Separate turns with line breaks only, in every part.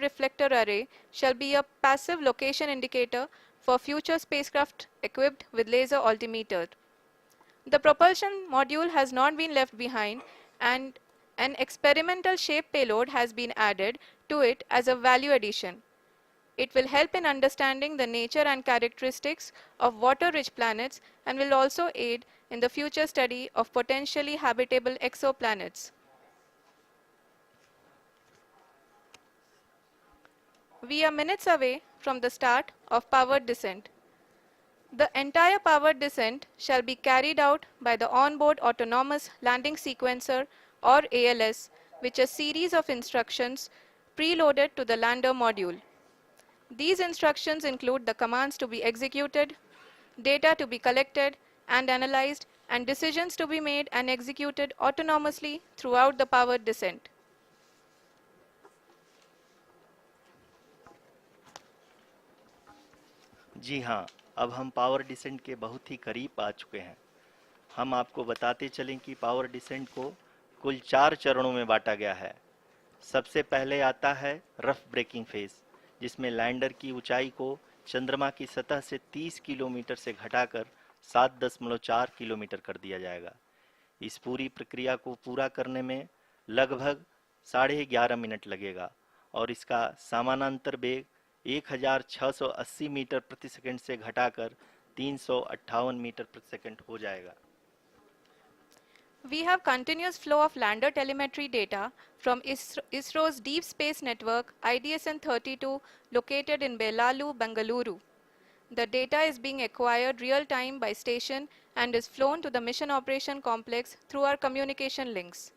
reflector array shall be a passive location indicator for future spacecraft equipped with laser altimeter. The propulsion module has not been left behind, and an experimental shape payload has been added to it as a value addition. It will help in understanding the nature and characteristics of water-rich planets and will also aid in the future study of potentially habitable exoplanets. We are minutes away from the start of powered descent. The entire powered descent shall be carried out by the onboard autonomous landing sequencer or ALS, which is a series of instructions preloaded to the lander module. These instructions include the commands to be executed, data to be collected and analyzed, and decisions to be made and executed autonomously throughout the powered descent.
जी हाँ, अब हम power descent के बहुत ही करीब आ चुके हैं। हम आपको बताते चलें कि पावर डिसेंट को कुल 4 चरणों में बांटा गया है। सबसे पहले आता है रफ ब्रेकिंग फेज, जिसमें लैंडर की ऊंचाई को चंद्रमा की सतह से 30 किलोमीटर से घटाकर 7.4 किलोमीटर कर दिया जाएगा। इस पूरी प्रक्रिया को पूरा करने में लगभग 11.5 मिनट लगेगा और इसका समानांतर वेग 1680 मीटर प्रति सेकंड से घटाकर 358 मीटर प्रति सेकंड हो जाएगा।
We have continuous flow of lander telemetry data from ISRO's Deep Space Network IDSN-32 located in Belalu, Bengaluru. The data is being acquired real-time by station and is flown to the Mission Operation Complex through our communication links.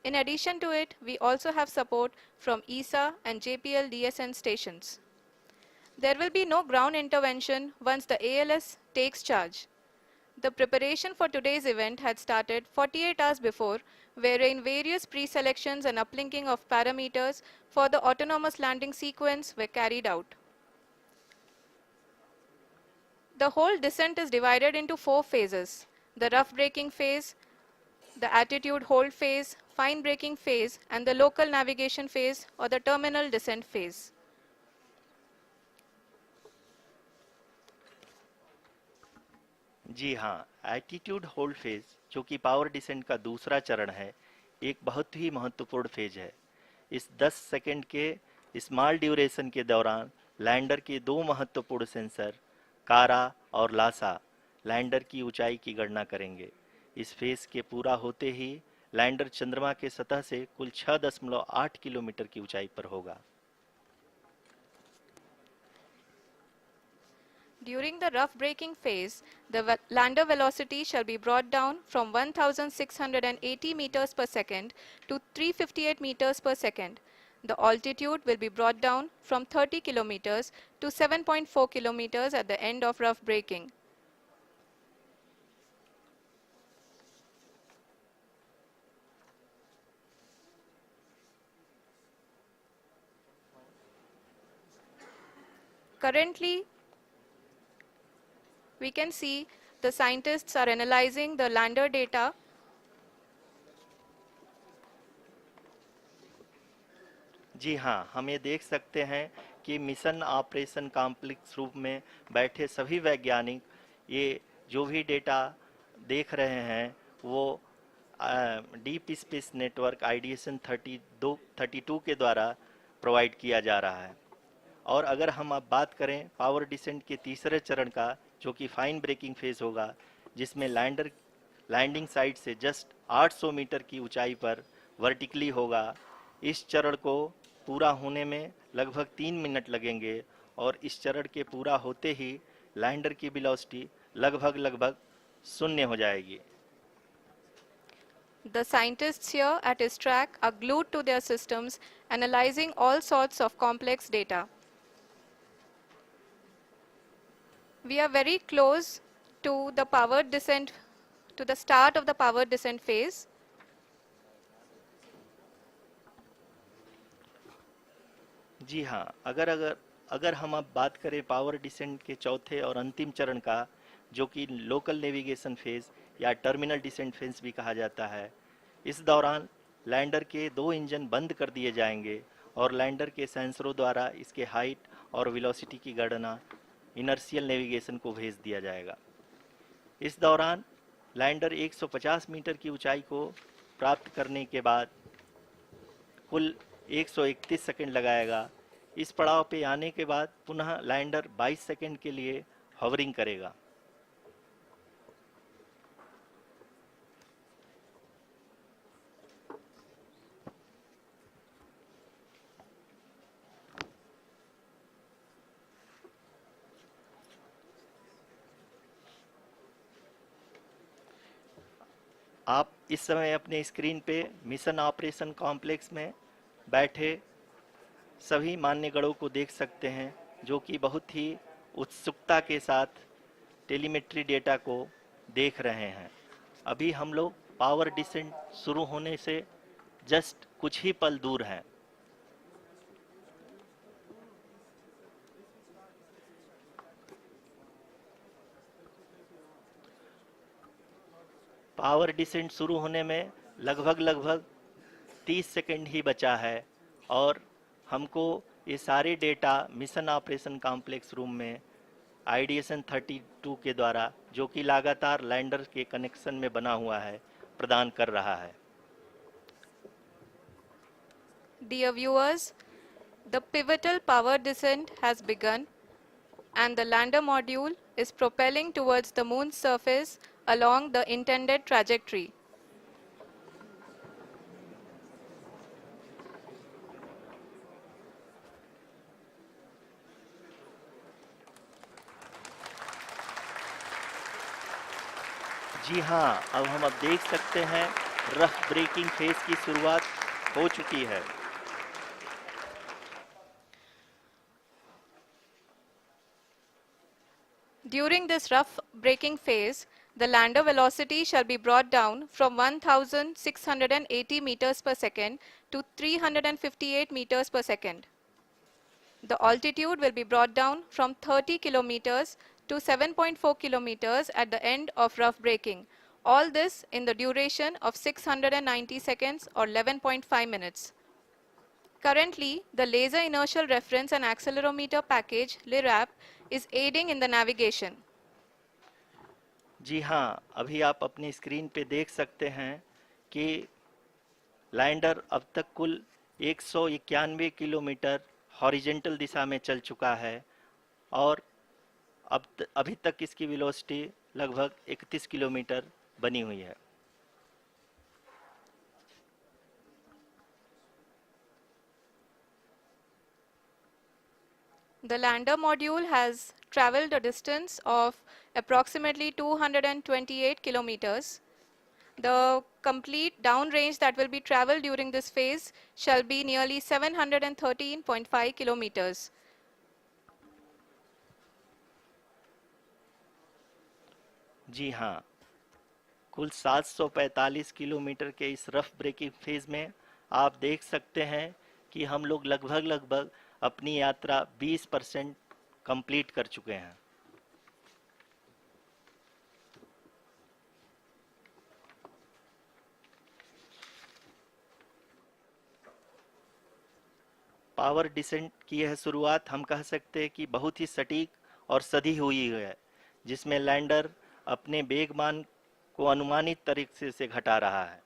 In addition to it, we also have support from ESA and JPL DSN stations. There will be no ground intervention once the ALS takes charge. The preparation for today's event had started 48 hours before, wherein various pre-selections and uplinking of parameters for the autonomous landing sequence were carried out. The whole descent is divided into 4 phases: the rough braking phase, the attitude hold phase, fine braking phase, and the local navigation phase or the terminal descent phase.
जी हाँ, attitude hold phase, जो कि power descent का दूसरा चरण है, एक बहुत ही महत्वपूर्ण फेज है। इस 10 सेकंड के स्मॉल ड्यूरेशन के दौरान लैंडर के 2 महत्वपूर्ण सेंसर कारा और लासा लैंडर की ऊंचाई की गणना करेंगे। इस फेज के पूरा होते ही लैंडर चंद्रमा के सतह से कुल 6.8 किलोमीटर की ऊंचाई पर होगा।
During the rough braking phase, the lander velocity shall be brought down from 1680 meters per second to 358 meters per second. The altitude will be brought down from 30 kilometers to 7.4 kilometers at the end of rough braking. Currently, we can see the scientists are analyzing the lander data.
जी हाँ, हम ये देख सकते हैं कि mission operation complex रूप में बैठे सभी वैज्ञानिक ये जो भी डेटा देख रहे हैं वो डीप स्पेस नेटवर्क IDSN 32 के द्वारा प्रोवाइड किया जा रहा है। और अगर हम अब बात करें पावर डिसेंट के तीसरे चरण का, जो कि फाइन ब्रेकिंग फेज होगा, जिसमें लैंडिंग साइट से जस्ट 800 मीटर की ऊंचाई पर वर्टिकली होगा। इस चरण को पूरा होने में लगभग 3 मिनट लगेंगे और इस चरण के पूरा होते ही लैंडर की वेलोसिटी लगभग 0 हो जाएगी।
The scientists here at ISRO are glued to their systems, analyzing all sorts of complex data. We are very close to the powered descent, to the start of the powered descent phase.
जी हाँ, अगर हम अब बात करें power descent के चौथे और अंतिम चरण का, जो कि लोकल नेविगेशन फेज या टर्मिनल डिसेंट फेज भी कहा जाता है, इस दौरान लैंडर के 2 इंजन बंद कर दिए जाएंगे और लैंडर के सेंसरों द्वारा इसके हाइट और वेलोसिटी की गणना इनर्शियल नेविगेशन को भेज दिया जाएगा। इस दौरान लैंडर 150 मीटर की ऊंचाई को प्राप्त करने के बाद कुल 131 सेकंड लगाएगा। इस पड़ाव पे आने के बाद पुनः लैंडर 22 सेकंड के लिए हॉवरिंग करेगा। आप इस समय अपने स्क्रीन पे मिशन ऑपरेशन कॉम्प्लेक्स में बैठे सभी मान्यगढ़ों को देख सकते हैं, जो कि बहुत ही उत्सुकता के साथ टेलीमेट्री डेटा को देख रहे हैं। अभी हम लोग पावर डिसेंट शुरू होने से जस्ट कुछ ही पल दूर हैं। पावर डिसेंट शुरू होने में लगभग 30 सेकंड ही बचा है और हमको ये सारे data mission operation complex room में आईडीएसएन 32 के द्वारा, जो कि लगातार लैंडर के कनेक्शन में बना हुआ है, प्रदान कर रहा है।
Dear viewers, the pivotal power descent has begun and the lander module is propelling towards the moon's surface along the intended trajectory.
जी हाँ, अब देख सकते हैं रफ ब्रेकिंग फेज की शुरुआत हो चुकी है।
During this rough braking phase, the lander velocity shall be brought down from 1680 meters per second to 358 meters per second. The altitude will be brought down from 30 kilometers to 7.4 kilometers at the end of rough braking. All this in the duration of 690 seconds or 11.5 minutes. Currently, the Laser Inertial Reference and Accelerometer package (LIRAP) is aiding in the navigation.
जी हाँ, अभी आप अपनी screen पे देख सकते हैं कि lander अब तक कुल 191 किलोमीटर हॉरिजेंटल दिशा में चल चुका है और अभी तक इसकी वेलोसिटी लगभग 31 किलोमीटर बनी हुई है।
The lander module has traveled a distance of approximately 228 kilometers. The complete downrange that will be traveled during this phase shall be nearly 713.5 kilometers.
जी हाँ, कुल 745 किलोमीटर के इस रफ ब्रेकिंग फेज में आप देख सकते हैं कि हम लोग लगभग अपनी यात्रा 20% कंप्लीट कर चुके हैं। पावर डिसेंट की यह शुरुआत हम कह सकते हैं कि बहुत ही सटीक और सधी हुई है, जिसमें लैंडर अपने वेगमान को अनुमानित तरीके से घटा रहा है।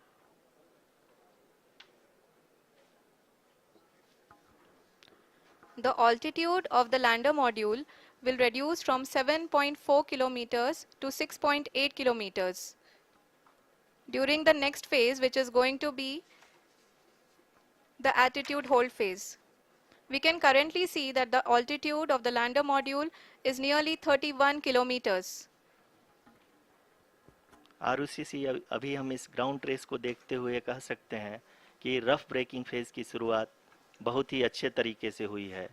The altitude of the lander module will reduce from 7.4 kilometers to 6.8 kilometers. During the next phase, which is going to be the attitude hold phase. We can currently see that the altitude of the lander module is nearly 31 kilometers.
आरयूसीसी अभी हम इस ground trace को देखते हुए कह सकते हैं कि रफ ब्रेकिंग फेज की शुरुआत बहुत ही अच्छे तरीके से हुई है।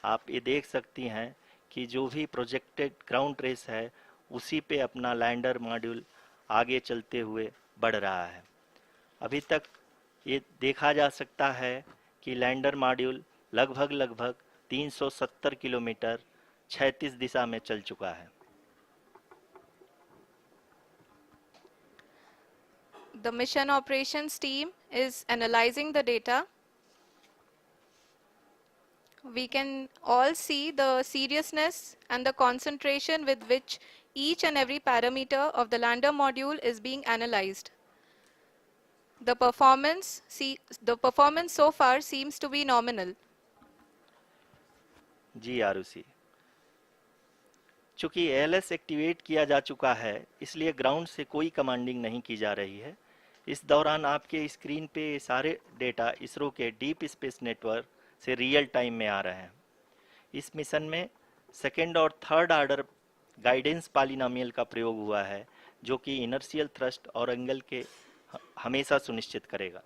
आप ये देख सकती हैं कि जो भी प्रोजेक्टेड ग्राउंड ट्रेस है उसी पे अपना लैंडर मॉड्यूल आगे चलते हुए बढ़ रहा है। अभी तक ये देखा जा सकता है कि लैंडर मॉड्यूल लगभग 370 किलोमीटर क्षैतिज दिशा में चल चुका है।
The mission operations team is analyzing the data. We can all see the seriousness and the concentration with which each and every parameter of the lander module is being analyzed. The performance so far seems to be nominal.
जी आरुषि, चूंकि ALS activate किया जा चुका है, इसलिए ground से कोई commanding नहीं की जा रही है। इस दौरान आपके स्क्रीन पे ये सारे डेटा इसरो के डीप स्पेस नेटवर्क से रियल टाइम में आ रहे हैं। इस मिशन में सेकेंड और थर्ड ऑर्डर गाइडेंस पॉलिनोमियल का प्रयोग हुआ है, जो कि इनर्शियल थ्रस्ट और एंगल के हमेशा सुनिश्चित करेगा।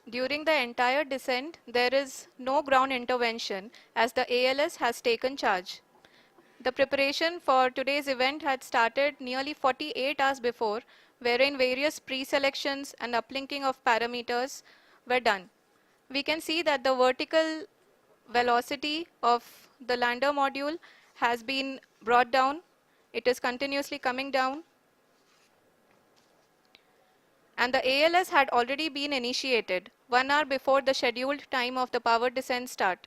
During the entire descent, there is no ground intervention as the ALS has taken charge. The preparation for today's event had started nearly 48 hours before, wherein various pre-selections and uplinking of parameters were done. We can see that the vertical velocity of the lander module has been brought down. It is continuously coming down. And the ALS had already been initiated 1 hour before the scheduled time of the power descent start.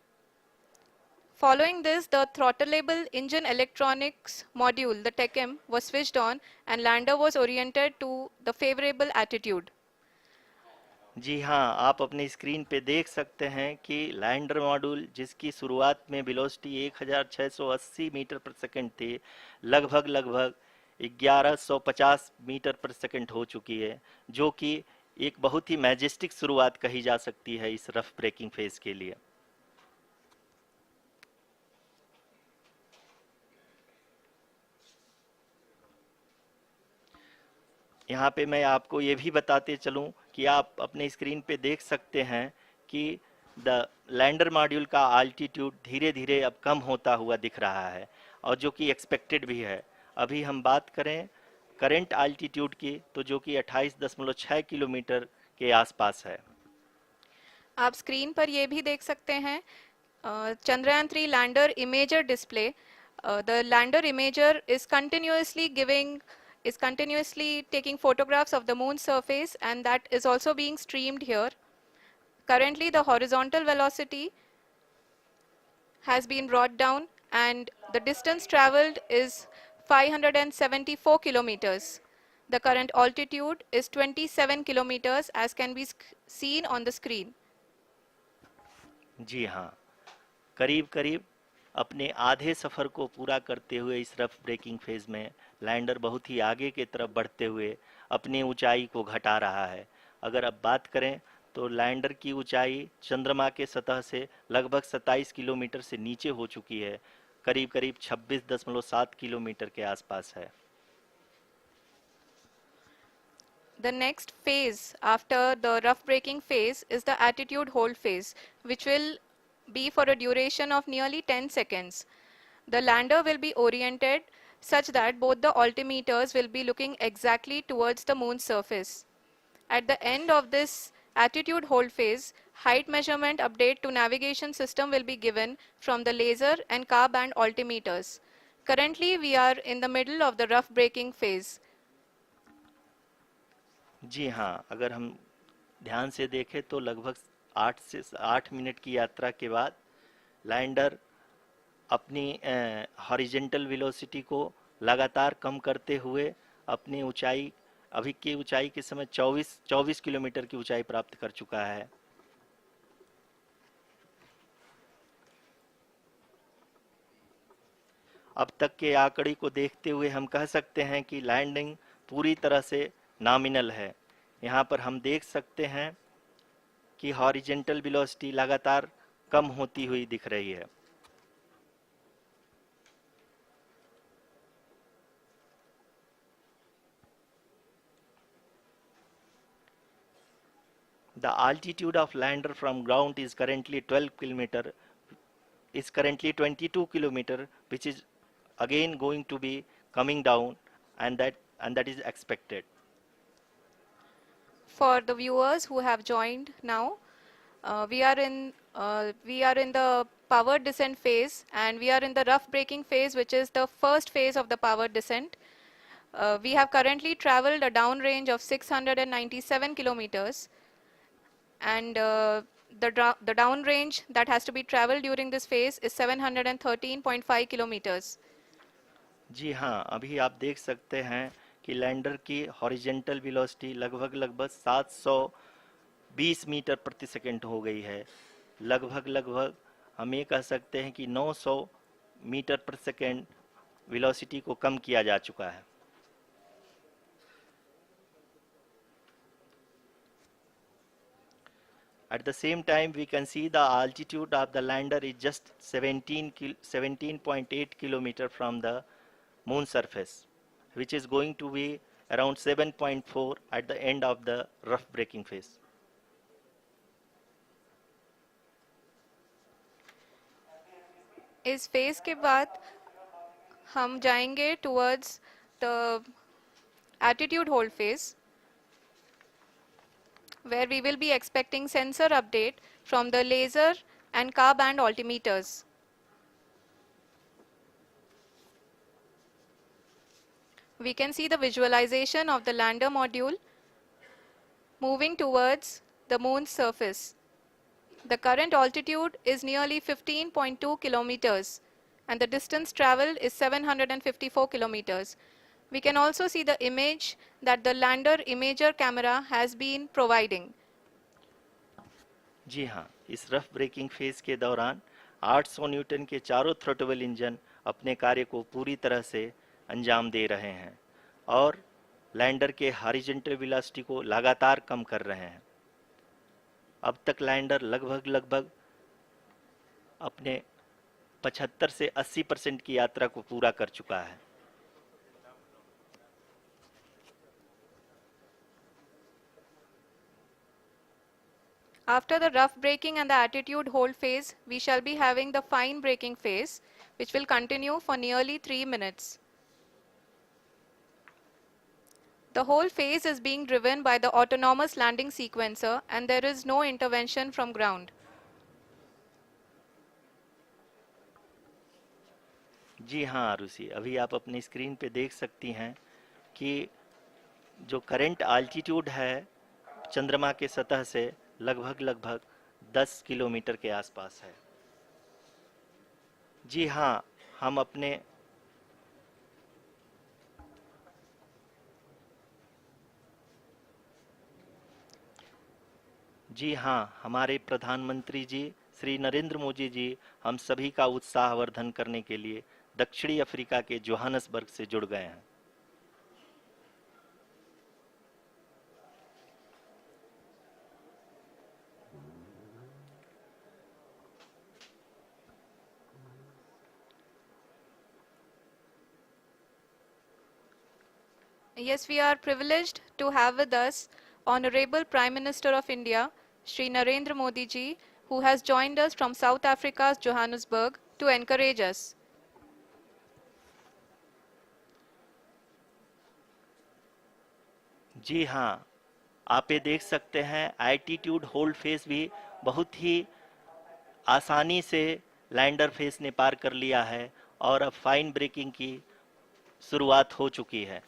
Following this, the throttleable engine electronics module, the TECM, was switched on and lander was oriented to the favorable attitude.
जी हाँ, आप अपनी screen पे देख सकते हैं कि lander module, जिसकी शुरुआत में वेलोसिटी 1680 मीटर पर सेकंड थी, लगभग 1150 मीटर पर सेकंड हो चुकी है, जो कि एक बहुत ही मैजेस्टिक शुरुआत कही जा सकती है इस रफ ब्रेकिंग फेज के लिए। यहाँ पे मैं आपको ये भी बताते चलूँ कि आप अपने स्क्रीन पे देख सकते हैं कि द लैंडर मॉड्यूल का आल्टीट्यूड धीरे धीरे अब कम होता हुआ दिख रहा है, और जो कि एक्सपेक्टेड भी है। अभी हम बात करें करंट आल्टीट्यूड की, तो जो कि 28.6 किलोमीटर के आसपास है।
आप स्क्रीन पर ये भी देख सकते हैं Chandrayaan 3 lander imager display. The lander imager is continuously taking photographs of the moon's surface, and that is also being streamed here. Currently, the horizontal velocity has been brought down and the distance traveled is 574 kilometers. The current altitude is 27 kilometers as can be seen on the screen.
जी हाँ, करीब करीब अपने आधे सफ़र को पूरा करते हुए इस रफ ब्रेकिंग फेज में लैंडर बहुत ही आगे की तरफ बढ़ते हुए अपनी ऊंचाई को घटा रहा है। अगर अब बात करें तो लैंडर की ऊंचाई चंद्रमा के सतह से लगभग 27 किलोमीटर से नीचे हो चुकी है, करीब करीब 26.7 किलोमीटर के आसपास है।
The next phase after the rough braking phase is the attitude hold phase, which will be for a duration of nearly 10 seconds. The lander will be oriented such that both the altimeters will be looking exactly towards the moon's surface. At the end of this attitude hold phase, height measurement update to navigation system will be given from the laser and car band altimeters. Currently, we are in the middle of the rough braking phase.
जी हाँ, अगर हम ध्यान से देखें तो लगभग 8 minute की यात्रा के बाद लैंडर अपनी हॉरिजेंटल वेलोसिटी को लगातार कम करते हुए अपनी ऊंचाई, अभी की ऊंचाई के समय 24 किलोमीटर की ऊंचाई प्राप्त कर चुका है। अब तक के आंकड़े को देखते हुए हम कह सकते हैं कि लैंडिंग पूरी तरह से नॉमिनल है। यहाँ पर हम देख सकते हैं कि हॉरिजेंटल वेलोसिटी लगातार कम होती हुई दिख रही है। The altitude of lander from ground is currently 22 kilometer, which is again going to be coming down, and that is expected.
For the viewers who have joined now, we are in the power descent phase, and we are in the rough braking phase, which is the first phase of the power descent. We have currently traveled a downrange of 697 kilometers, and The downrange that has to be traveled during this phase is 713.5 kilometers.
जी हाँ, अभी आप देख सकते हैं कि lander की horizontal velocity लगभग 720 metre प्रति सेकंड हो गई है। लगभग हम ये कह सकते हैं कि 900 मीटर प्रति सेकंड वेलोसिटी को कम किया जा चुका है। At the same time, we can see the altitude of the lander is just 17.8 kilometer from the moon surface, which is going to be around 7.4 at the end of the rough braking phase.
इस phase के बाद हम जाएंगे towards the attitude hold phase, where we will be expecting sensor update from the laser and car band altimeters. We can see the visualization of the lander module moving towards the moon's surface. The current altitude is nearly 15.2 kilometers and the distance traveled is 754 kilometers. We can also see the image that the lander imager camera has been providing.
जी हाँ, इस rough breaking phase के दौरान 800 Newton के चारों throttle engine अपने कार्य को पूरी तरह से अंजाम दे रहे हैं और लैंडर के हॉरिजॉन्टल वेलोसिटी को लगातार कम कर रहे हैं। अब तक लैंडर लगभग अपने 75 से 80% की यात्रा को पूरा कर चुका है।
After the rough braking and the attitude hold phase, we shall be having the fine braking phase, which will continue for nearly 3 minutes. The whole phase is being driven by the autonomous landing sequencer and there is no intervention from ground.
जी हाँ आरुषि, अभी आप अपनी screen पे देख सकती हैं कि जो करंट आल्टीट्यूड है चंद्रमा के सतह से लगभग 10 किलोमीटर के आसपास है। जी हाँ, हम अपने जी हाँ, हमारे प्रधानमंत्री जी श्री नरेंद्र मोदी जी हम सभी का उत्साहवर्धन करने के लिए दक्षिणी अफ्रीका के जोहानसबर्ग से जुड़ गए हैं।
Yes, we are privileged to have with us Honorable Prime Minister of India, Shri Narendra Modi ji, who has joined us from South Africa's Johannesburg to encourage us.
जी हाँ, आप ये देख सकते हैं एल्टीट्यूड होल्ड फेस भी बहुत ही आसानी से लैंडर फेस ने पार कर लिया है और अब फाइन ब्रेकिंग की शुरुआत हो चुकी है।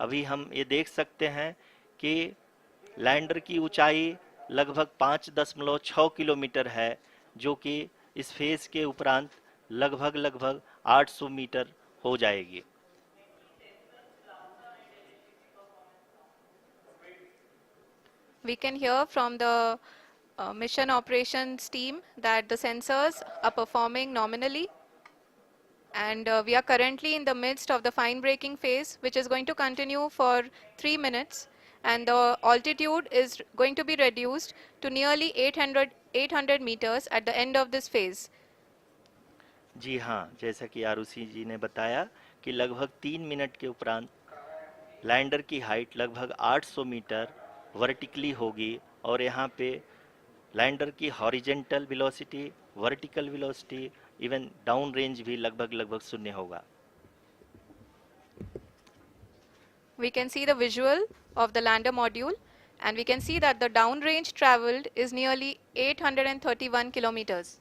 अभी हम ये देख सकते हैं कि लैंडर की ऊंचाई लगभग 5.6 किलोमीटर है, जो कि इस फेज के उपरांत लगभग 800 मीटर हो जाएगी।
We can hear from the mission operations team that the sensors are performing nominally. And we are currently in the midst of the fine braking phase, which is going to continue for 3 minutes. And the altitude is going to be reduced to nearly 800 meters at the end of this phase.
जी हाँ, जैसा कि आरुषि जी ने बताया कि लगभग 3 minute के उपरांत lander की हाइट लगभग 800 मीटर वर्टिकली होगी और यहाँ पे लैंडर की horizontal velocity, vertical velocity, even down range भी लगभग शून्य होगा।
We can see the visual of the lander module and we can see that the downrange traveled is nearly 831 kilometers.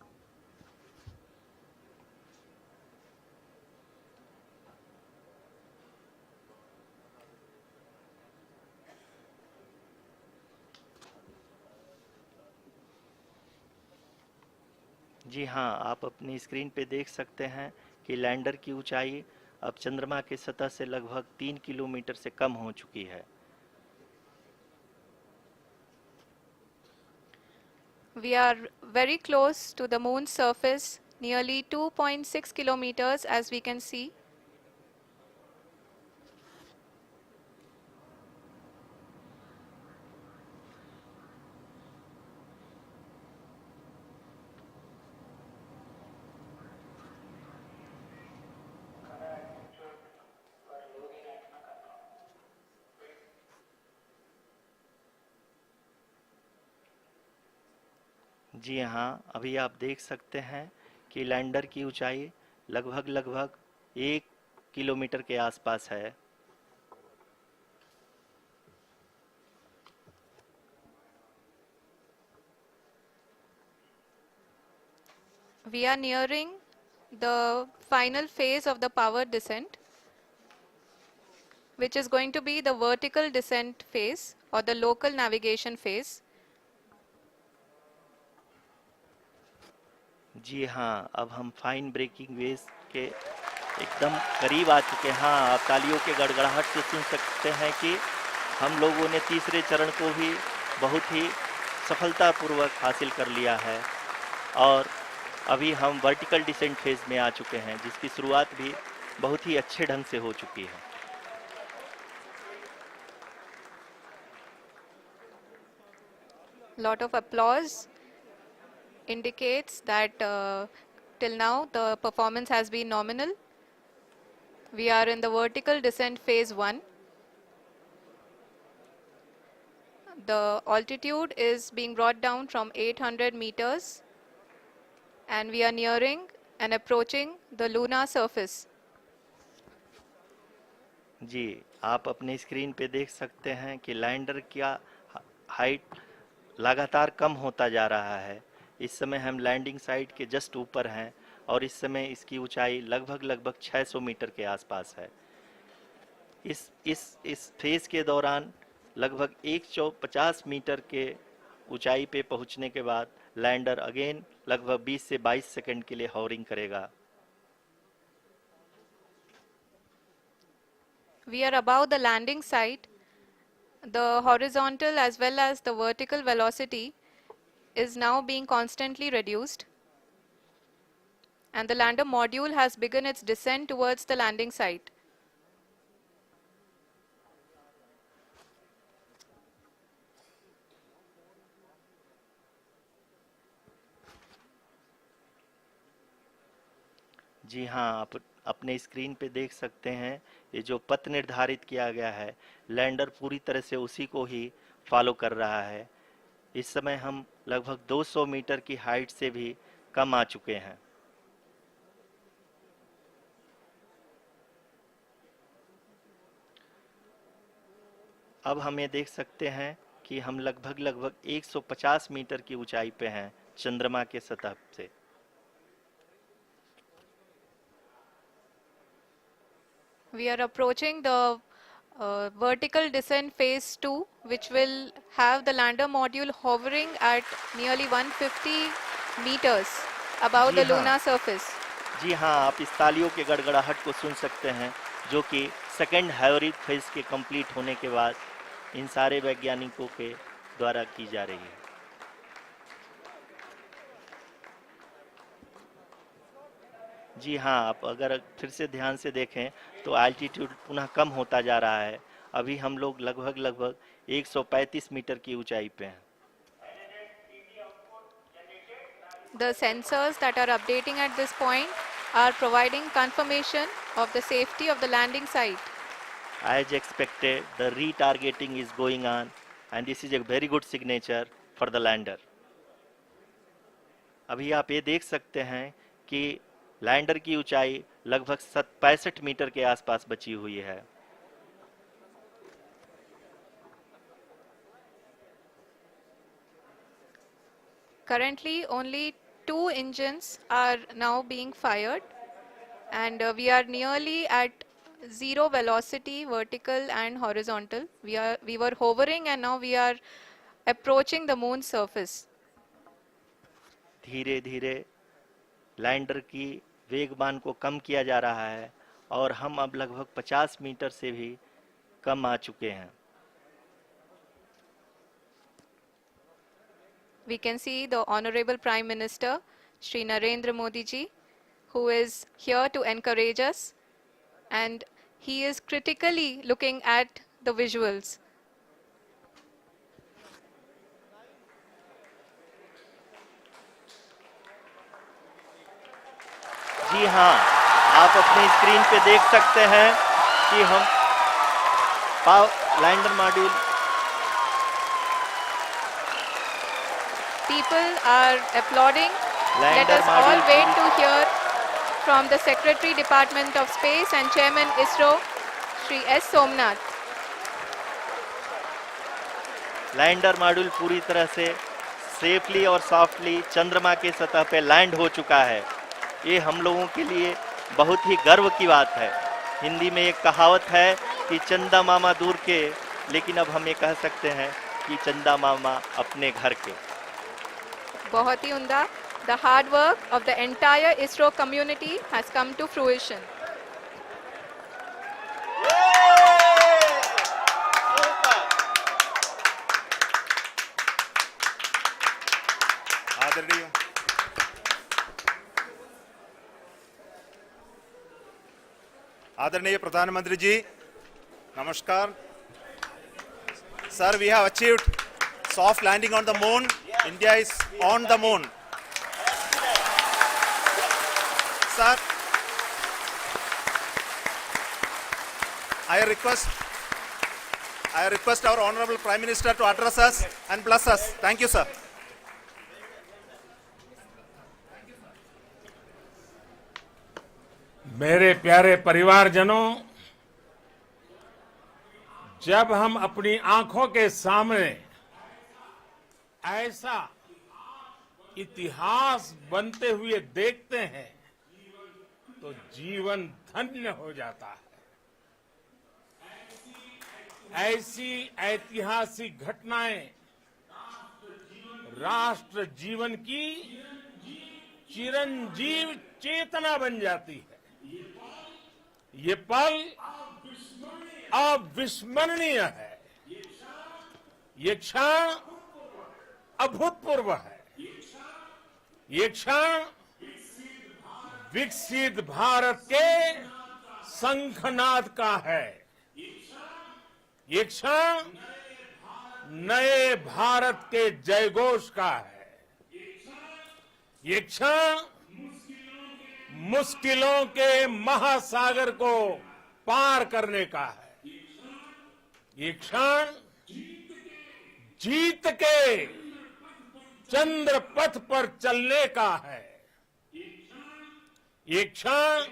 जी हाँ, आप अपनी स्क्रीन पे देख सकते हैं कि लैंडर की ऊंचाई अब चंद्रमा की सतह से लगभग 3 किलोमीटर से कम हो चुकी है।
We are very close to the moon's surface, nearly 2.6 kilometers as we can see.
जी हाँ, अभी आप देख सकते हैं कि लैंडर की ऊंचाई लगभग लगभग 1 किलोमीटर के आसपास है।
We are nearing the final phase of the power descent, which is going to be the vertical descent phase or the local navigation phase.
जी हाँ, अब हम फाइन ब्रेकिंग वेव्स के एकदम करीब आ चुके हैं। हाँ, आप तालियों के गड़गड़ाहट से सुन सकते हैं कि हम लोगों ने तीसरे चरण को भी बहुत ही सफलतापूर्वक हासिल कर लिया है और अभी हम वर्टिकल डिसेंट फेज में आ चुके हैं, जिसकी शुरुआत भी बहुत ही अच्छे ढंग से हो चुकी है।
Lot of applause indicates that till now the performance has been nominal. We are in the vertical descent phase 1. The altitude is being brought down from 800 meters and we are nearing and approaching the lunar surface.
जी, आप अपने screen पे देख सकते हैं कि lander का height लगातार कम होता जा रहा है। इस समय हम लैंडिंग साइट के जस्ट ऊपर हैं और इस समय इसकी ऊंचाई लगभग लगभग 600 मीटर के आसपास है। इस फेज के दौरान लगभग 150 मीटर के ऊंचाई पे पहुंचने के बाद लैंडर अगेन लगभग 20 से 22 सेकंड के लिए हॉवरिंग करेगा।
We are above the landing site. The horizontal as well as the vertical velocity is now being constantly reduced, and the lander module has begun its descent towards the landing site.
जी हाँ, आप अपने screen पे देख सकते हैं ये जो पथ निर्धारित किया गया है, लैंडर पूरी तरह से उसी को ही फॉलो कर रहा है। इस समय हम लगभग 200 मीटर की हाइट से भी कम आ चुके हैं। अब हम ये देख सकते हैं कि हम लगभग लगभग 150 मीटर की ऊंचाई पे हैं चंद्रमा के सतह से।
We are approaching the vertical descent phase 2, which will have the lander module hovering at nearly 150 meters above
ji
the
हाँ,
lunar surface.
जी हाँ, आप इस तालियों के गड़गड़ाहट को सुन सकते हैं, जो कि सेकंड हैवरिक फेज के कंप्लीट होने के बाद इन सारे वैज्ञानिकों के द्वारा की जा रही है। जी हाँ, आप अगर फिर से ध्यान से देखें तो एल्टीट्यूड पुनः कम होता जा रहा है। अभी हम लोग लगभग लगभग 135 मीटर की ऊंचाई पे हैं।
The sensors that are updating at this point are providing confirmation of the safety of the landing site.
As expected, the retargeting is going on and this is a very good signature for the lander. अभी आप ये देख सकते हैं कि lander की ऊंचाई लगभग 65 मीटर के आसपास बची हुई है।
Currently, only 2 engines are now being fired, and we are nearly at zero velocity, vertical and horizontal. We were hovering, and now we are approaching the moon's surface.
धीरे धीरे लैंडर की वेगमान को कम किया जा रहा है और हम अब लगभग 50 मीटर से भी कम आ चुके हैं।
We can see the Honorable Prime Minister, Shri Narendra Modi ji, who is here to encourage us, and he is critically looking at the visuals.
जी हाँ, आप अपनी स्क्रीन पे देख सकते हैं कि हम lander module
People are applauding. Let
lander
us all
module
wait to hear from the Secretary Department of Space and Chairman ISRO, Shri S. Somnath.
Lander module पूरी तरह से सेफली और सॉफ्टली चंद्रमा के सतह पे लैंड हो चुका है। ये हम लोगों के लिए बहुत ही गर्व की बात है। हिंदी में एक कहावत है कि चंदा मामा दूर के, लेकिन अब हम ये कह सकते हैं कि चंदा मामा अपने घर के।
बहुत ही उम्दा. The hard work of the entire ISRO community has come to fruition.
आदरणीय आदरणीय प्रधानमंत्री जी, नमस्कार sir. We have achieved soft landing on the moon. India is on the moon. Sir, I request our Honorable Prime Minister to address us and bless us. Thank you, sir.
मेरे प्यारे परिवारजनों, जब हम अपनी आंखों के सामने ऐसा इतिहास बनते हुए देखते हैं तो जीवन धन्य हो जाता है। ऐसी ऐतिहासिक घटनाएं राष्ट्र जीवन की चिरंजीव चेतना बन जाती है। ये पल अविस्मरणीय है। ये क्षण अभूतपूर्व है। ये क्षण विकसित भारत के शंखनाद का है। ये क्षण नए भारत के जयघोष का है। ये क्षण मुश्किलों के महासागर को पार करने का है। ये क्षण जीत के चंद्र पथ पर चलने का है। ये क्षण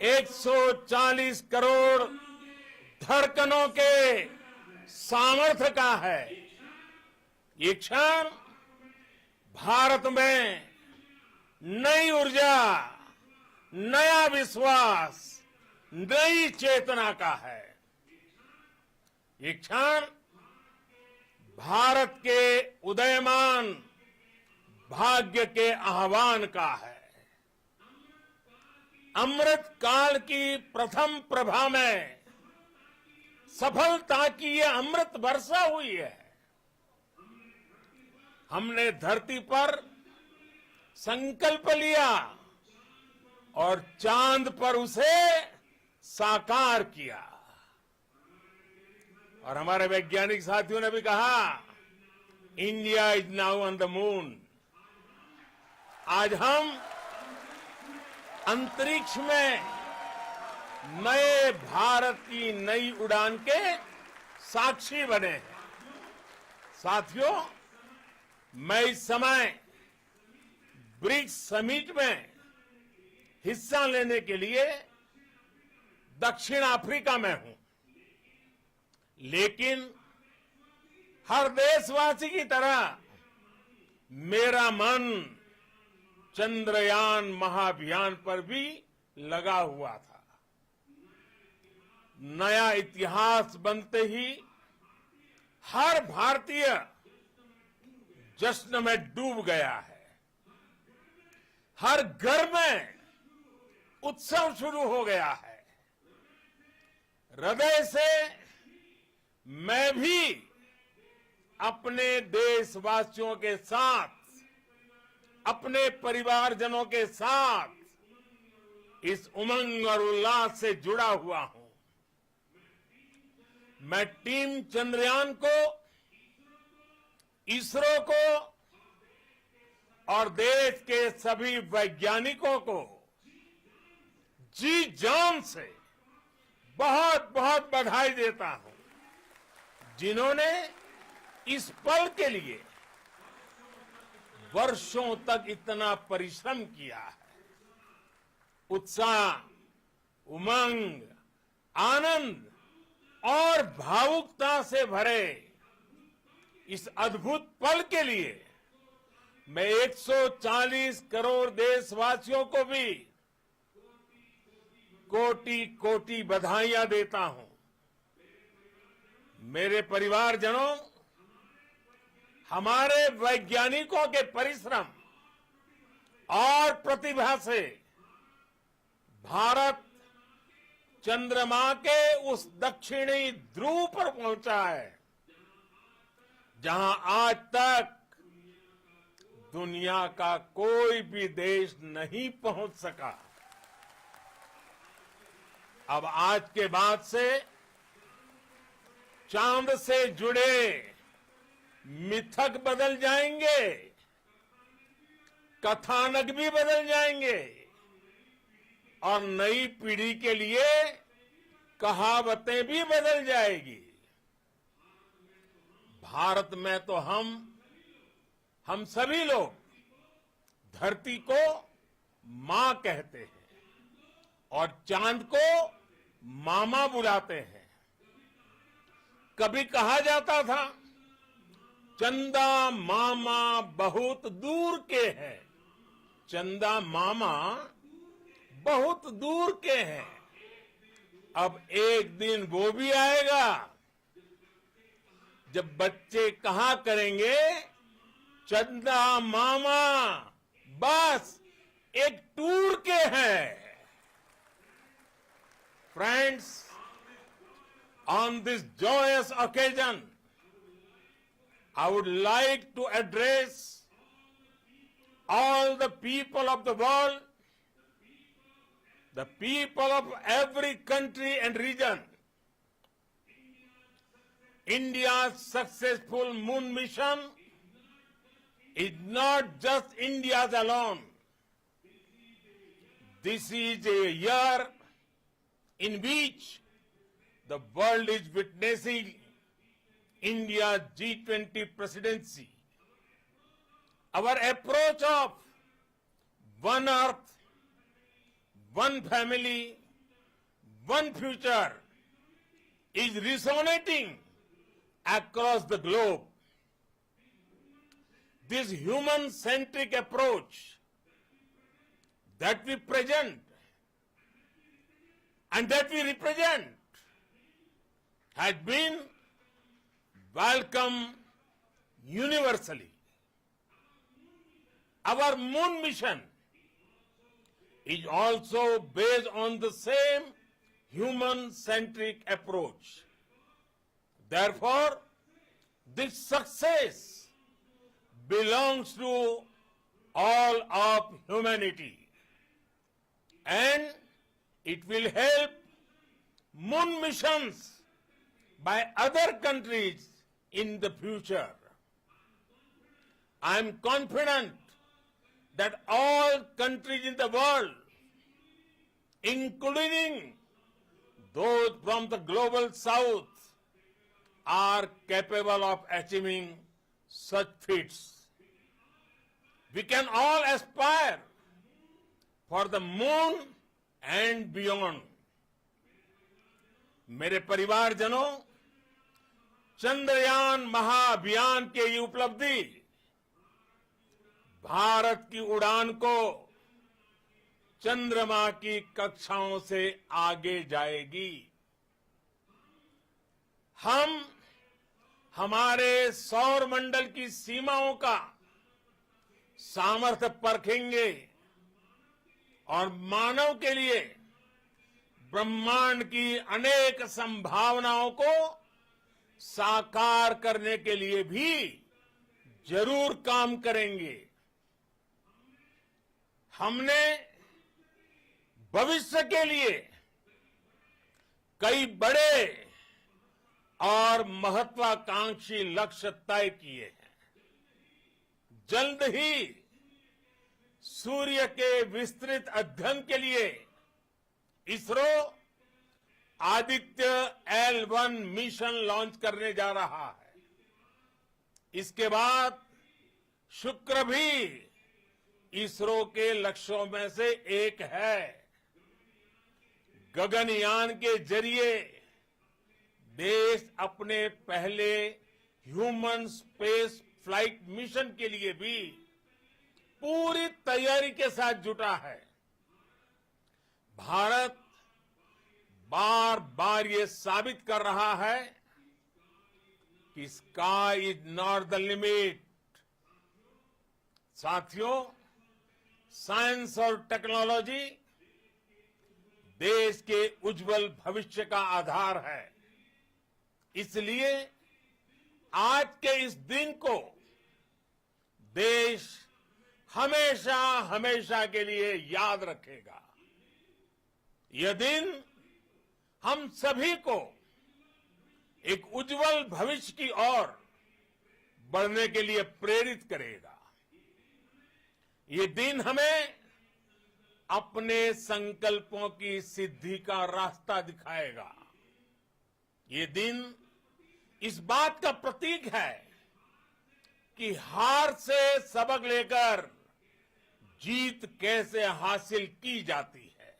140 करोड़ धड़कनों के सामर्थ्य का है। ये क्षण भारत में नई ऊर्जा, नया विश्वास, नई चेतना का है। ये क्षण भारत के उदयमान भाग्य के आह्वान का है। अमृत काल की प्रथम प्रभा में सफलता की ये अमृत वर्षा हुई है। हमने धरती पर संकल्प लिया और चांद पर उसे साकार किया। और हमारे वैज्ञानिक साथियों ने भी कहा, India is now on the moon. आज हम अंतरिक्ष में नए भारत की नई उड़ान के साक्षी बने हैं। साथियों, मैं इस समय ब्रिक्स समिट में हिस्सा लेने के लिए दक्षिण अफ्रीका में हूं, लेकिन हर देशवासी की तरह मेरा मन चंद्रयान महाअभियान पर भी लगा हुआ था। नया इतिहास बनते ही हर भारतीय जश्न में डूब गया है। हर घर में उत्सव शुरू हो गया है। हृदय से मैं भी अपने देशवासियों के साथ, अपने परिवारजनों के साथ इस उमंग और उल्लास से जुड़ा हुआ हूं। मैं टीम चंद्रयान को, इसरो को और देश के सभी वैज्ञानिकों को जी जान से बहुत बहुत बधाई देता हूं, जिन्होंने इस पल के लिए वर्षों तक इतना परिश्रम किया है। उत्साह, उमंग, आनंद और भावुकता से भरे इस अद्भुत पल के लिए मैं 140 करोड़ देशवासियों को भी कोटि कोटि बधाइयां देता हूं। मेरे परिवारजनों, हमारे वैज्ञानिकों के परिश्रम और प्रतिभा से भारत चंद्रमा के उस दक्षिणी ध्रुव पर पहुंचा है, जहां आज तक दुनिया का कोई भी देश नहीं पहुंच सका। अब आज के बाद से चांद से जुड़े मिथक बदल जाएंगे, कथानक भी बदल जाएंगे और नई पीढ़ी के लिए कहावतें भी बदल जाएगी। भारत में तो हम सभी लोग धरती को मां कहते हैं और चांद को मामा बुलाते हैं। कभी कहा जाता था, चंदा मामा बहुत दूर के हैं। चंदा मामा बहुत दूर के हैं। अब एक दिन वो भी आएगा जब बच्चे कहा करेंगे, चंदा मामा बस एक टूर के हैं। Friends, on this joyous occasion, I would like to address all the people of the world, the people of every country and region. India's successful moon mission is not just India's alone. This is a year in which the world is witnessing India's G20 presidency. Our approach of one earth, one family, one future is resonating across the globe. This human-centric approach that we present and that we represent has been welcomed universally. Our moon mission is also based on the same human-centric approach. Therefore, this success belongs to all of humanity, and it will help moon missions by other countries in the future. I am confident that all countries in the world, including those from the global south, are capable of achieving such feats. We can all aspire for the moon and beyond. मेरे परिवारजनों, चंद्रयान महाअभियान की ये उपलब्धि भारत की उड़ान को चंद्रमा की कक्षाओं से आगे जाएगी। हम हमारे सौर मंडल की सीमाओं का सामर्थ्य परखेंगे और मानव के लिए ब्रह्मांड की अनेक संभावनाओं को साकार करने के लिए भी जरूर काम करेंगे। हमने भविष्य के लिए कई बड़े और महत्वाकांक्षी लक्ष्य तय किए हैं। जल्द ही सूर्य के विस्तृत अध्ययन के लिए ISRO Aditya L1 mission launch करने जा रहा है। इसके बाद शुक्र भी इसरो के लक्ष्यों में से एक है। गगनयान के जरिए देश अपने पहले ह्यूमन स्पेस फ्लाइट मिशन के लिए भी पूरी तैयारी के साथ जुटा है। भारत बार बार ये साबित कर रहा है कि sky is not the limit. साथियों, साइंस और टेक्नोलॉजी देश के उज्जवल भविष्य का आधार है। इसलिए आज के इस दिन को देश हमेशा हमेशा के लिए याद रखेगा। यह दिन हम सभी को एक उज्जवल भविष्य की ओर बढ़ने के लिए प्रेरित करेगा। ये दिन हमें अपने संकल्पों की सिद्धि का रास्ता दिखाएगा। ये दिन इस बात का प्रतीक है कि हार से सबक लेकर जीत कैसे हासिल की जाती है।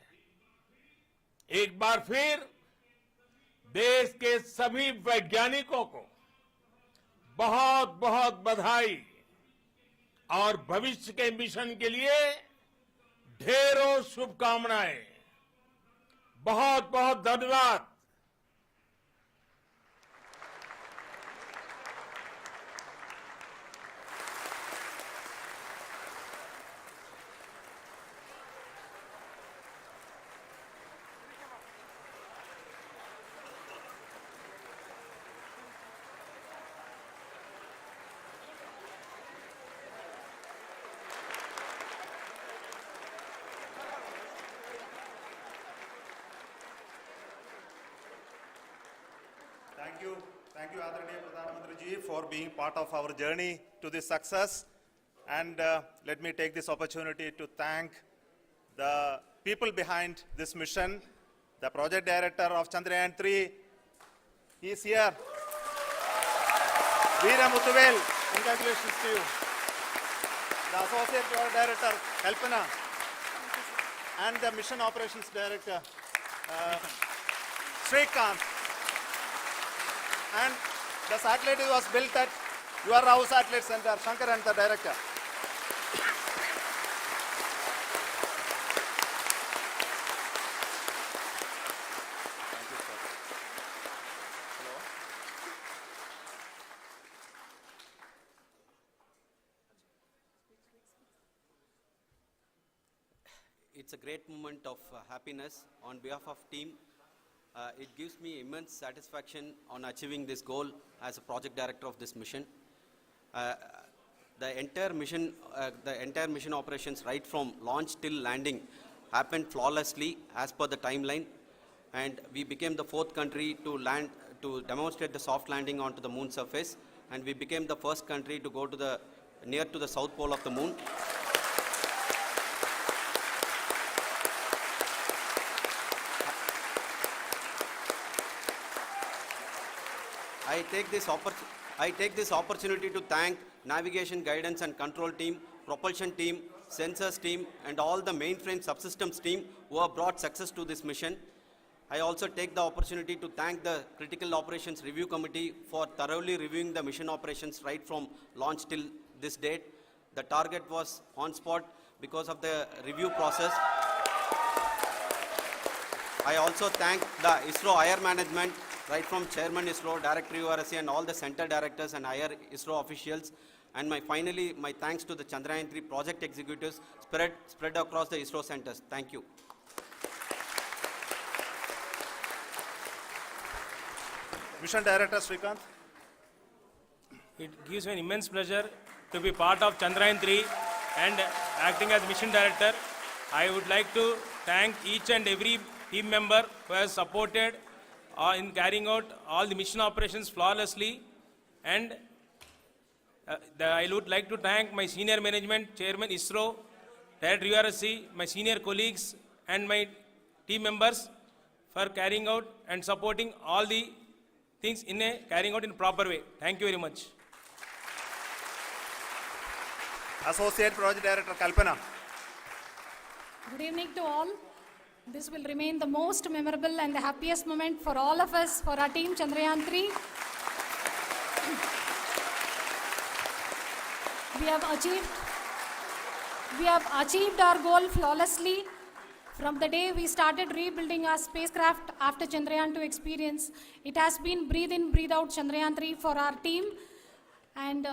एक बार फिर देश के सभी वैज्ञानिकों को बहुत बहुत बधाई और भविष्य के मिशन के लिए ढेरों शुभकामनाएं। बहुत बहुत धन्यवाद।
Thank you, Adharaniya Pradhan Mantri ji, for being part of our journey to this success. And let me take this opportunity to thank the people behind this mission, the project director of Chandrayaan-3. He is here. Veera Muthuvel, congratulations to you. The associate project director, Kalpana, and the mission operations director, Srikanth. And the satellite was built at your Rao Satellite Center, Shankar and the director. Thank you, sir. Hello.
It's a great moment of happiness on behalf of team. It gives me immense satisfaction on achieving this goal as a project director of this mission. The entire mission operations right from launch till landing happened flawlessly as per the timeline, and we became the 4th country to demonstrate the soft landing onto the moon surface, and we became the first country to go to near to the south pole of the moon. I take this opportunity to thank navigation, guidance and control team, propulsion team, sensors team and all the mainframe subsystems team who have brought success to this mission. I also take the opportunity to thank the Critical Operations Review Committee for thoroughly reviewing the mission operations right from launch till this date. The target was on spot because of the review process. I also thank the ISRO higher management, right from Chairman ISRO, Director URSC and all the center directors and higher ISRO officials. And finally, my thanks to the Chandrayaan-3 project executives spread across the ISRO centers. Thank you.
Mission Director Srikanth.
It gives me an immense pleasure to be part of Chandrayaan-3 and acting as mission director. I would like to thank each and every team member who has supported in carrying out all the mission operations flawlessly. And I would like to thank my senior management, Chairman ISRO, Director URSC, my senior colleagues and my team members for carrying out and supporting all the things carrying out in a proper way. Thank you very much.
Associate Project Director Kalpana.
Good evening to all. This will remain the most memorable and the happiest moment for all of us, for our team Chandrayaan-3. We have achieved our goal flawlessly. From the day we started rebuilding our spacecraft after Chandrayaan-2 experience, it has been breathe in, breathe out Chandrayaan-3 for our team. And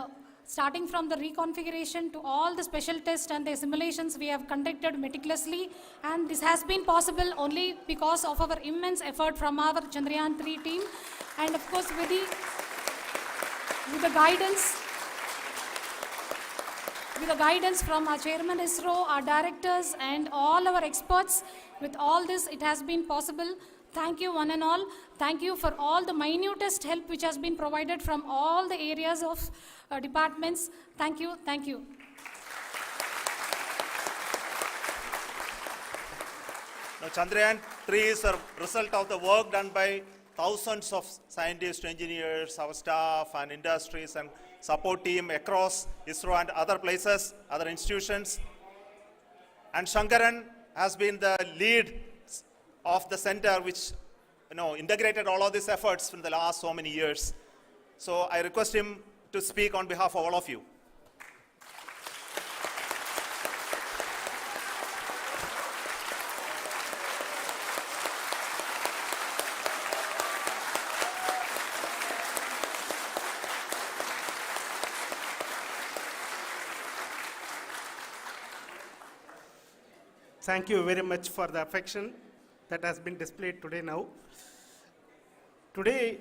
starting from the reconfiguration to all the special tests and the simulations we have conducted meticulously. And this has been possible only because of our immense effort from our Chandrayaan-3 team. And of course, with the guidance from our Chairman ISRO, our directors, and all our experts, with all this, it has been possible. Thank you, one and all. Thank you for all the minutest help which has been provided from all the areas of departments. Thank you. Thank you.
Now, Chandrayaan-3 is a result of the work done by thousands of scientists, engineers, our staff, and industries, and support team across ISRO and other places, other institutions. And Shankaran has been the lead of the center which integrated all of these efforts in the last so many years. So I request him to speak on behalf of all of you.
Thank you very much for the affection that has been displayed today now. Today,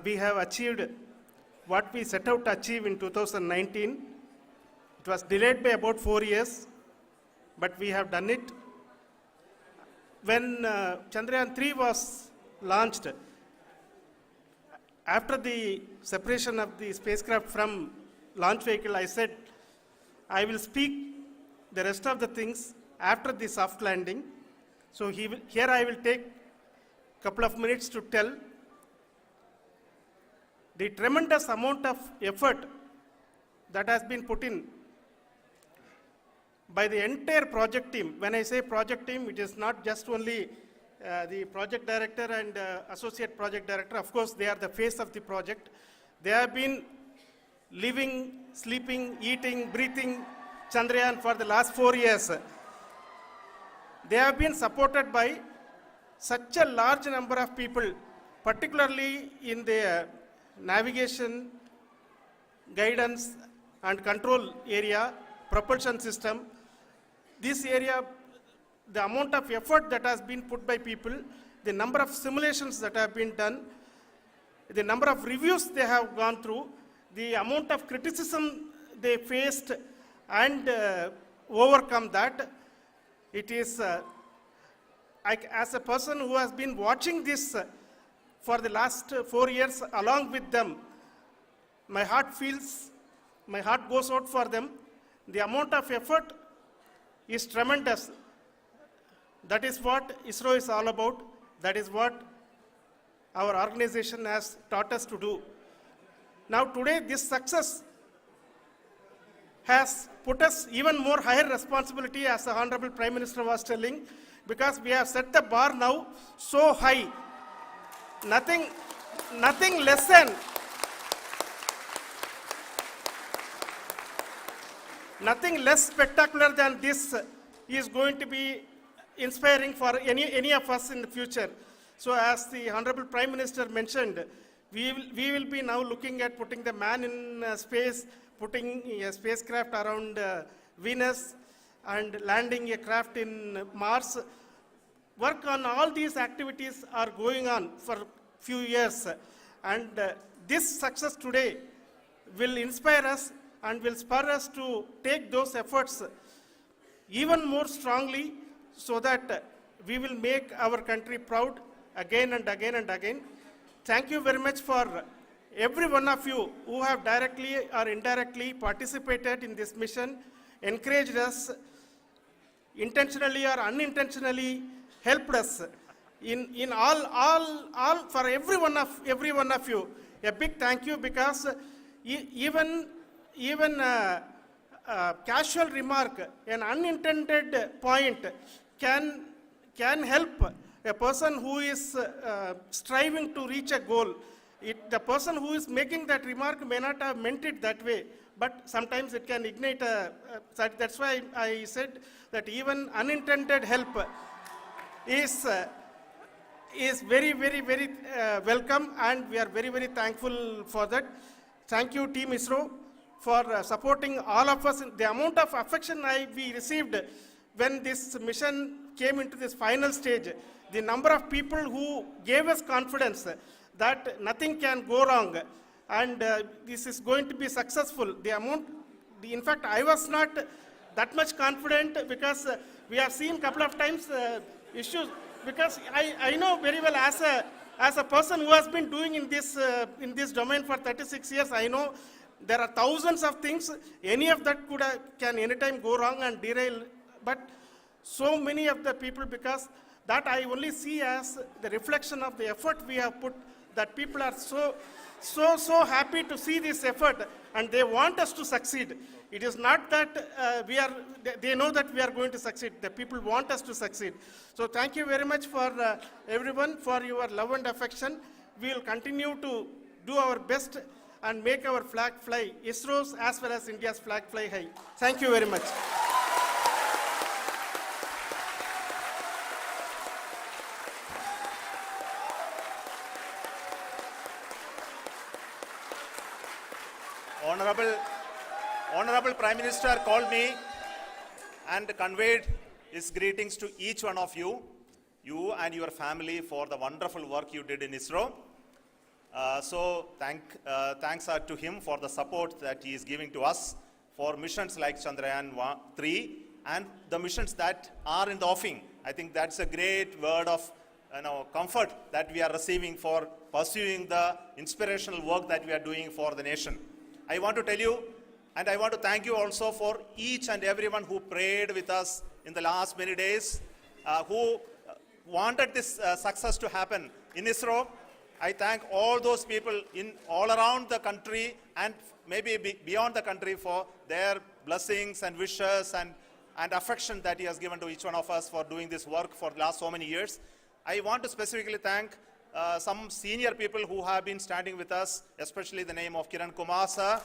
we have achieved what we set out to achieve in 2019. It was delayed by about 4 years, but we have done it. When Chandrayaan-3 was launched, after the separation of the spacecraft from launch vehicle, I said, I will speak the rest of the things after the soft landing. So here I will take a couple of minutes to tell the tremendous amount of effort that has been put in by the entire project team. When I say project team, it is not just only the project director and associate project director. Of course, they are the face of the project. They have been living, sleeping, eating, breathing Chandrayaan for the last 4 years. They have been supported by such a large number of people, particularly in the navigation, guidance and control area, propulsion system. This area, the amount of effort that has been put by people, the number of simulations that have been done, the number of reviews they have gone through, the amount of criticism they faced and overcome that. It is, as a person who has been watching this for the last 4 years along with them, my heart goes out for them. The amount of effort is tremendous. That is what ISRO is all about. That is what our organization has taught us to do. Now today, this success has put us even more higher responsibility, as the Honorable Prime Minister was telling, because we have set the bar now so high. Nothing less spectacular than this is going to be inspiring for any of us in the future. So as the Honorable Prime Minister mentioned, we will be now looking at putting the man in space, putting a spacecraft around Venus and landing a craft in Mars. Work on all these activities are going on for few years, and this success today will inspire us and will spur us to take those efforts even more strongly, so that we will make our country proud again and again and again. Thank you very much for every one of you who have directly or indirectly participated in this mission, encouraged us, intentionally or unintentionally helped us in all for every one of you. A big thank you, because even casual remark, an unintended point can help a person who is striving to reach a goal. The person who is making that remark may not have meant it that way, but sometimes it can ignite that's why I said that even unintended help is very, very, very welcome, and we are very, very thankful for that. Thank you, Team ISRO, for supporting all of us. The amount of affection we received when this mission came into this final stage, the number of people who gave us confidence that nothing can go wrong and this is going to be successful. In fact, I was not that much confident, because we have seen a couple of times issues, because I know very well as a person who has been doing in this domain for 36 years, I know there are thousands of things. Any of that can anytime go wrong and derail. But so many of the people, because that I only see as the reflection of the effort we have put, that people are so happy to see this effort and they want us to succeed. It is not that they know that we are going to succeed. The people want us to succeed. So thank you very much for everyone for your love and affection. We will continue to do our best and make our flag fly, ISRO's as well as India's flag fly high. Thank you very much.
Honorable Prime Minister called me and conveyed his greetings to each one of you and your family, for the wonderful work you did in ISRO. So thanks are to him for the support that he is giving to us for missions like Chandrayaan-3 and the missions that are in the offing. I think that's a great word of comfort that we are receiving for pursuing the inspirational work that we are doing for the nation. I want to tell you, and I want to thank you also for each and everyone who prayed with us in the last many days, who wanted this success to happen in ISRO. I thank all those people all around the country and maybe beyond the country for their blessings and wishes and affection that he has given to each one of us for doing this work for the last so many years. I want to specifically thank some senior people who have been standing with us, especially the name of Kiran Kumar sir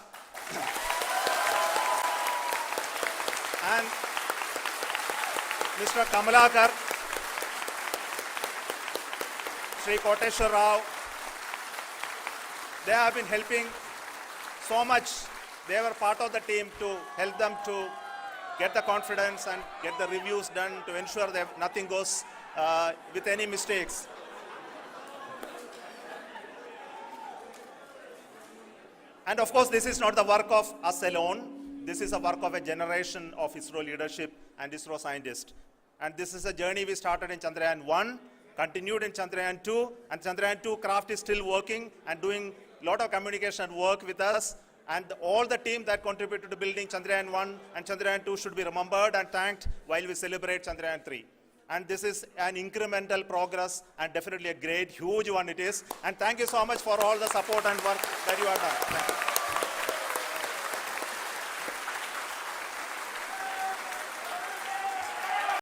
and Mr. Kamalakar, Sri Koteshwar Rao. They have been helping so much. They were part of the team to help them to get the confidence and get the reviews done to ensure that nothing goes with any mistakes. And of course, this is not the work of us alone. This is a work of a generation of ISRO leadership and ISRO scientists. And this is a journey we started in Chandrayaan-1, continued in Chandrayaan-2, and Chandrayaan-2 craft is still working and doing a lot of communication work with us. And all the team that contributed to building Chandrayaan-1 and Chandrayaan-2 should be remembered and thanked while we celebrate Chandrayaan-3. And this is an incremental progress and definitely a great, huge one it is. And thank you so much for all the support and work that you have done. Thank you.